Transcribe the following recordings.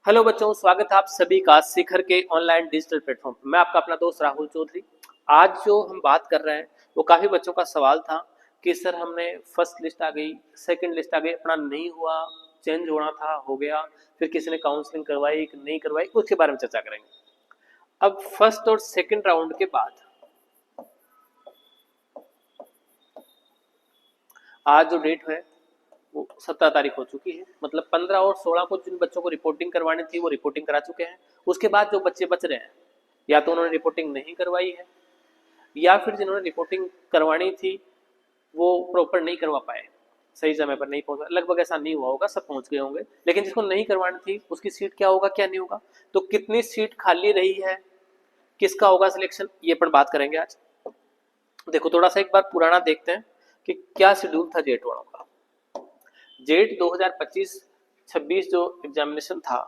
Hello बच्चों, स्वागत है आप सभी का शिखर के ऑनलाइन डिजिटल प्लेटफॉर्म। मैं आपका अपना दोस्त राहुल चौधरी। आज जो हम बात कर रहे हैं वो काफ़ी बच्चों का सवाल था कि सर हमने फर्स्ट लिस्ट आ गई, सेकंड लिस्ट आ गई, अपना नहीं हुआ, चेंज होना था, हो गया, फिर किसी ने काउंसलिंग करवाई कि नहीं करवाई, उसके बारे में चर्चा करेंगे। अब फर्स्ट और सेकेंड राउंड के बाद आज जो डेट है वो 17 तारीख हो चुकी है। मतलब 15 और 16 को जिन बच्चों को रिपोर्टिंग करवानी थी वो रिपोर्टिंग करा चुके हैं। उसके बाद जो बच्चे बच रहे हैं या तो उन्होंने रिपोर्टिंग नहीं करवाई है या फिर जिन्होंने रिपोर्टिंग करवानी थी वो प्रॉपर नहीं करवा पाए, सही समय पर नहीं पहुंचा। लगभग ऐसा नहीं हुआ होगा, सब पहुंच गए होंगे, लेकिन जिसको नहीं करवानी थी उसकी सीट क्या होगा क्या नहीं होगा, तो कितनी सीट खाली रही है, किसका होगा सिलेक्शन, ये पर बात करेंगे आज। देखो थोड़ा सा एक बार पुराना देखते हैं कि क्या शेड्यूल था जेट वालों का। जेट 2025-26 जो एग्जामिनेशन था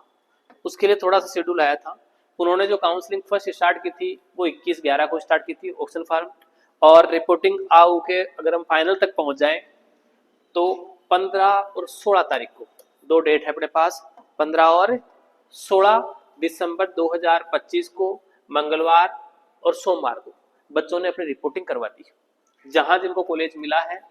उसके लिए थोड़ा सा शेड्यूल आया था। उन्होंने जो काउंसलिंग फर्स्ट स्टार्ट की थी वो 21/11 को स्टार्ट की थी, ऑप्शन फॉर्म और रिपोर्टिंग आओ के अगर हम फाइनल तक पहुंच जाएं तो 15 और 16 तारीख को दो डेट है अपने पास। 15 और 16 दिसंबर 2025 को मंगलवार और सोमवार को बच्चों ने अपनी रिपोर्टिंग करवा दी। जहां जिनको कॉलेज मिला है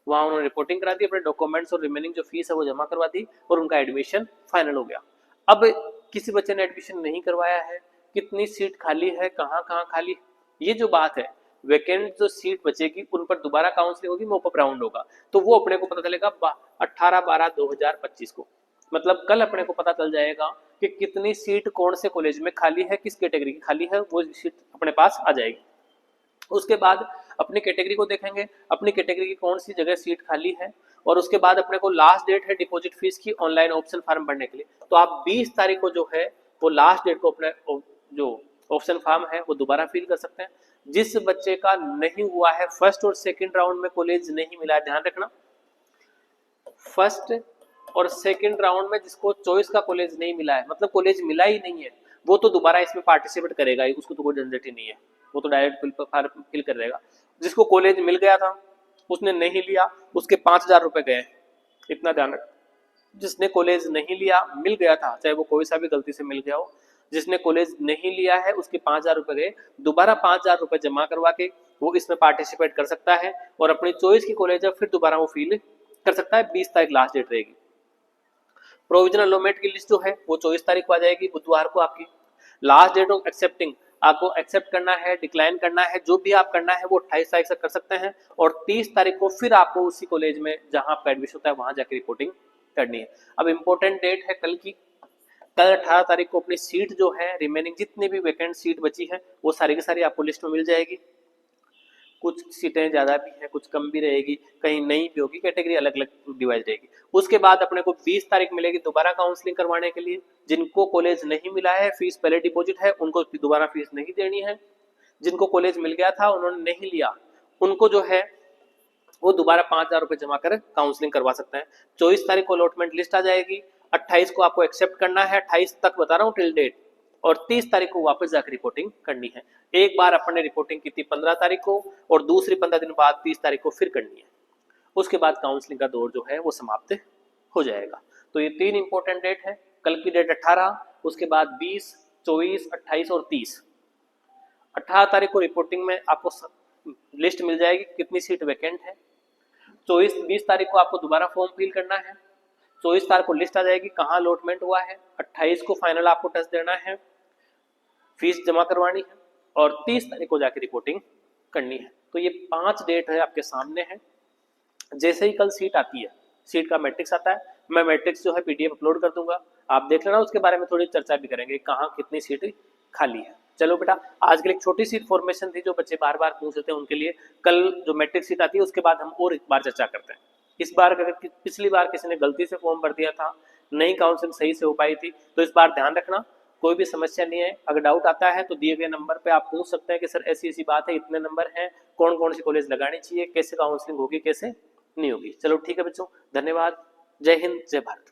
वहां उन्होंने रिपोर्टिंग करा दी, अपने डॉक्यूमेंट्स और रिमेनिंग जो फीस है वो जमा करवा दी और उनका एडमिशन फाइनल हो गया। अब किसी बच्चे ने एडमिशन नहीं करवाया है, कितनी सीट खाली है, कहाँ कहाँ खाली, ये जो बात है, वैकेंट जो सीट बचेगी उन पर दोबारा काउंसलिंग होगी, मॉपअप राउंड होगा, तो वो अपने को पता चलेगा 18/12/2025 को। मतलब कल अपने को पता चल जाएगा कि कितनी सीट कौन से कॉलेज में खाली है, किस कैटेगरी की खाली है, वो सीट अपने पास आ जाएगी। उसके बाद अपनी कैटेगरी को देखेंगे, अपनी कैटेगरी की कौन सी जगह सीट खाली है, और उसके बाद अपने को लास्ट डेट है डिपॉजिट फीस की ऑनलाइन ऑप्शन फॉर्म भरने के लिए। तो आप 20 तारीख को जो है वो लास्ट डेट को अपने जो ऑप्शन फॉर्म है वो दोबारा फिल कर सकते हैं। जिस बच्चे का नहीं हुआ है फर्स्ट और सेकंड राउंड में कॉलेज नहीं मिला है, ध्यान रखना, फर्स्ट और सेकंड राउंड में जिसको चॉइस का कॉलेज नहीं मिला है, मतलब कॉलेज मिला ही नहीं है, वो तो दोबारा इसमें पार्टिसिपेट करेगा ही, उसको तो कोई झंझट ही नहीं है, वो तो डायरेक्ट फिल कर देगा। जिसको कॉलेज मिल गया था उसने नहीं लिया, उसके 5,000 रुपए गए, इतना ध्यान रख। जिसने कॉलेज नहीं लिया, मिल गया था, चाहे वो कोई सा भी गलती से मिल गया हो, जिसने कॉलेज नहीं लिया है उसके 5,000 रुपए गए, दोबारा 5,000 रुपए जमा करवा के वो इसमें पार्टिसिपेट कर सकता है और अपनी चॉइस की कॉलेज है फिर दोबारा वो फील कर सकता है। 20 तारीख लास्ट डेट रहेगी। प्रोविजनल अलॉटमेंट की लिस्ट जो है वो 24 तारीख को आ जाएगी, बुधवार को आपकी। लास्ट डेट ऑफ एक्सेप्टिंग, आपको एक्सेप्ट करना है, डिक्लाइन करना है, जो भी आप करना है वो 28 तारीख तक कर सकते हैं और 30 तारीख को फिर आपको उसी कॉलेज में जहां आपका एडमिशन होता है वहां जाकर रिपोर्टिंग करनी है। अब इंपॉर्टेंट डेट है कल की, कल 18 तारीख को अपनी सीट जो है रिमेनिंग जितनी भी वैकेंट सीट बची है वो सारी की सारी आपको लिस्ट में मिल जाएगी। कुछ सीटें ज़्यादा भी हैं, कुछ कम भी रहेगी, कहीं नहीं भी होगी, कैटेगरी अलग अलग डिवाइड रहेगी। उसके बाद अपने को 20 तारीख मिलेगी दोबारा काउंसलिंग करवाने के लिए। जिनको कॉलेज नहीं मिला है, फीस पहले डिपॉजिट है, उनको दोबारा फीस नहीं देनी है। जिनको कॉलेज मिल गया था उन्होंने नहीं लिया, उनको जो है वो दोबारा 5,000 रुपये जमा कर काउंसलिंग करवा सकते हैं। 24 तारीख को अलॉटमेंट लिस्ट आ जाएगी, 28 को आपको एक्सेप्ट करना है, 28 तक बता रहा हूँ टिल डेट, और 30 तारीख को वापस जाकर रिपोर्टिंग करनी है। एक बार अपन ने रिपोर्टिंग की थी 15 तारीख को और दूसरी 15 दिन बाद 30 तारीख को फिर करनी है। उसके बाद काउंसलिंग का दौर जो है वो समाप्त हो जाएगा। तो ये 3 इंपॉर्टेंट डेट है, कल की डेट 18, उसके बाद 20, 24, 28 और 30। 18 तारीख को रिपोर्टिंग में आपको लिस्ट मिल जाएगी कितनी सीट वैकेंट है। 20 तारीख को आपको दोबारा फॉर्म फिल करना है, 24 तारीख को लिस्ट आ जाएगी कहाँ अलॉटमेंट हुआ है, 28 को फाइनल आपको टेस्ट देना है, फीस जमा करवानी है और 30 तारीख को जाके रिपोर्टिंग करनी है। तो ये 5 डेट है आपके सामने है। जैसे ही कल सीट आती है, सीट का मैट्रिक्स आता है, मैं मैट्रिक्स जो है पीडीएफ अपलोड कर दूंगा, आप देख लेना, उसके बारे में थोड़ी चर्चा भी करेंगे कहाँ कितनी सीट खाली है। चलो बेटा, आज के लिए एक छोटी सी इन्फॉर्मेशन थी जो बच्चे बार बार पूछ रहे थे उनके लिए। कल जो मैट्रिक सीट आती है उसके बाद हम और एक बार चर्चा करते हैं। इस बार अगर पिछली बार किसी ने गलती से फॉर्म भर दिया था, नहीं काउंसलिंग सही से हो पाई थी, तो इस बार ध्यान रखना, कोई भी समस्या नहीं है। अगर डाउट आता है तो दिए गए नंबर पे आप पूछ सकते हैं कि सर ऐसी ऐसी बात है, इतने नंबर हैं, कौन कौन सी कॉलेज लगानी चाहिए, कैसे काउंसलिंग होगी, कैसे नहीं होगी। चलो ठीक है बच्चों, धन्यवाद, जय हिंद, जय भारत।